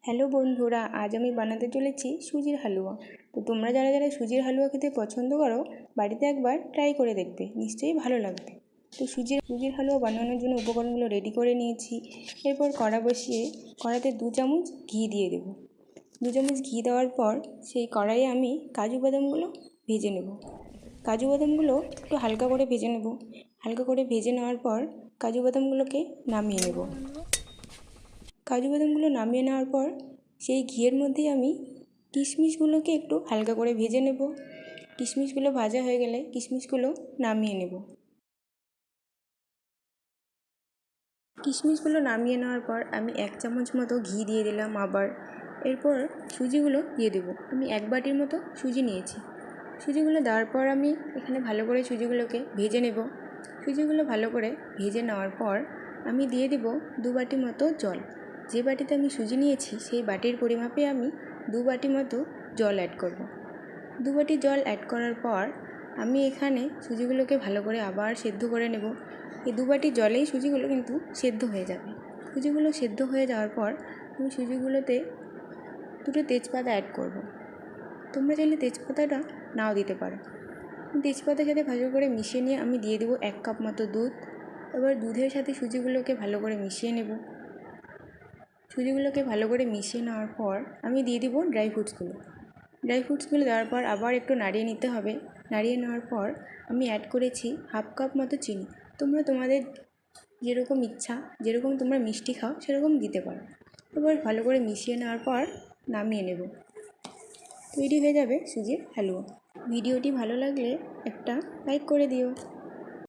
Hello বন্ধুরা, আজ আমি বানাতে চলেছি সুজির হালুয়া। তো তোমরা যারা যারা সুজির হালুয়া খেতে পছন্দ করো, বাড়িতে একবার ট্রাই করে দেখবে, নিশ্চয়ই ভালো লাগবে। তো সুজির হালুয়া বানানোর জন্য উপকরণগুলো রেডি করে নিয়েছি। এরপর কড়া বসিয়ে কড়াতে 2 চামচ ঘি দিয়ে দেব। 2 চামচ ঘি দেওয়ার পর সেই কড়াইয়ে আমি কাজু বাদামগুলো ভেজে নেব। কাজু বাদামগুলো একটু হালকা করে ভেজে নেব। হালকা করে ভেজে নেওয়ার পর কাজু বাদামগুলোকে নামিয়ে নেব। কাজু বাদামগুলো নামিয়ে নেওয়ার পর সেই ঘিয়ের মধ্যেই আমি কিশমিশগুলোকে একটু হালকা করে ভেজে নেব। কিশমিশগুলো ভাজা হয়ে গেলে কিশমিশগুলো নামিয়ে নেব। কিশমিশগুলো নামিয়ে নেওয়ার পর আমি 1 চামচ মতো ঘি দিয়ে দিলাম আবার। এরপর সুজিগুলো দিয়ে দেবো। আমি 1 বাটির মতো সুজি নিয়েছি। সুজিগুলো দেওয়ার পর আমি এখানে ভালো করে সুজিগুলোকে ভেজে নেব। সুজিগুলো ভালো করে ভেজে নেওয়ার পর আমি দিয়ে দেব 2 বাটি মতো জল। যে বাটিতে আমি সুজি নিয়েছি সেই বাটির পরিমাপে আমি 2 বাটি মতো জল অ্যাড করব। 2 বাটি জল অ্যাড করার পর আমি এখানে সুজিগুলোকে ভালো করে আবার সেদ্ধ করে নেব। এই 2 বাটি জলেই সুজিগুলো কিন্তু সেদ্ধ হয়ে যাবে। সুজিগুলো সেদ্ধ হয়ে যাওয়ার পর আমি সুজিগুলোতে 2টো তেজপাতা অ্যাড করব। তোমরা চাইলে তেজপাতাটা নাও দিতে পারো। তেজপাতার সাথে ভালো করে মিশিয়ে নিয়ে আমি দিয়ে দেবো 1 কাপ মতো দুধ। এবার দুধের সাথে সুজিগুলোকে ভালো করে মিশিয়ে নেব। সুজিগুলোকে ভালো করে মিশিয়ে নেওয়ার পর আমি দিয়ে দিব ড্রাই ফ্রুটসগুলো দেওয়ার পর আবার একটু নাড়িয়ে নিতে হবে। নাড়িয়ে নেওয়ার পর আমি অ্যাড করেছি 1/2 কাপ মতো চিনি। তোমরা তোমাদের যেরকম ইচ্ছা, যেরকম তোমরা মিষ্টি খাও সেরকম দিতে পারো। এবার ভালো করে মিশিয়ে নেওয়ার পর নামিয়ে নেব। তৈরি হয়ে যাবে সুজির হালুয়া। ভিডিওটি ভালো লাগলে একটা লাইক করে দিও।